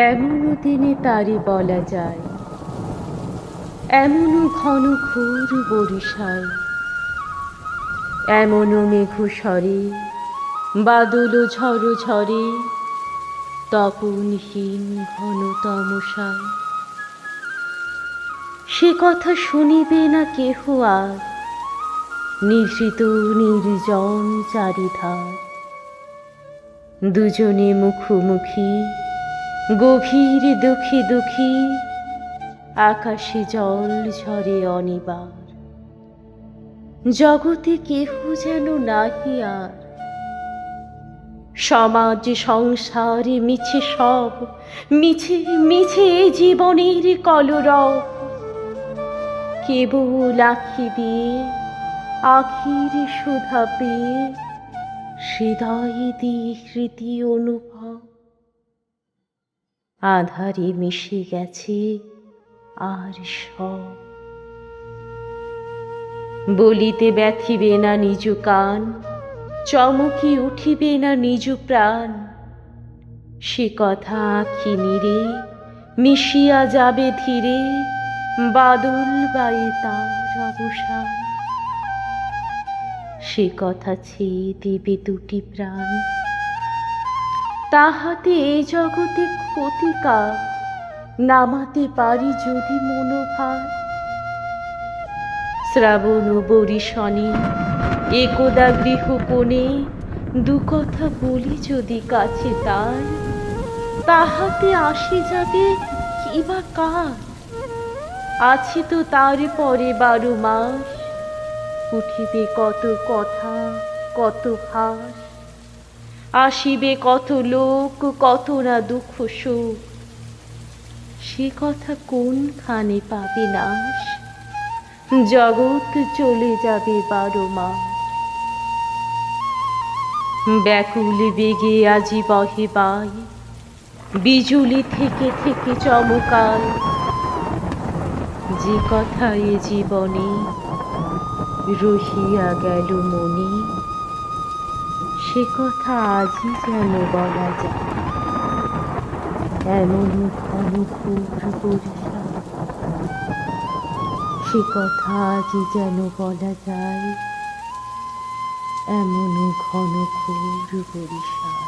এমনও দিনে তারে বলা যায়, এমনও ঘন ঘোর বরিশায়, এমনও মেঘ স্বরে বাদল ঝড় ঝরে, তপনহীন ঘন তমসায়। সে কথা শুনিবে না কেহ আর, নিভৃত নির্জন চারিধার। দুজনে মুখোমুখি গভীর দুঃখী দুঃখী, আকাশে জল ঝরে অনিবার। জগতে কেহ যেন নাহি আর, সমাজ সংসারে মিছে সব, মিছে মিছে জীবনের কলরব। কেবল আঁখি দিয়ে আখির সুধা পেয়ে, হৃদয় দিয়ে স্মৃতি অনুভব। আধারে মিশে গেছে আর সব, বলিতে ব্যথিবে না নিজ কান, চমকি উঠিবে না নিজ প্রাণ। সে কথা আঁখি নিরে মিশিয়া যাবে ধীরে, বাদল বায়ে তার অবসান। সে কথা ছেয়ে দেবে দুটি প্রাণ, তাহাতে এ জগতে ক্ষতিকার, নামাতে পারি যদি মনোভার। শ্রাবণ বরিশনে একদা গৃহকোণে, দু কথা বলি যদি কাছে তার, তাহাতে আসে যাবে কি বা কার। আছে তো তার পরে 12 মাস, উঠিবে কত কথা কত হাস। আসিবে কত লোক কত না দুঃখ সুখ, সে কথা কোনখানে পাবে নাশ। জগৎ চলে যাবে 12 মাস। ব্যাকুল বেগে আজি বহে বাই, বিজুলি থেকে থেকে চমকায়। যে কথা এ জীবনে রহিয়া গেল মনে, সে কথা আজই যেন বলা যায়। এমনও ঘন ঘোর বরিশায়, সে কথা আজই যেন বলা যায়। এমনও ঘন ঘোর বরিশায়।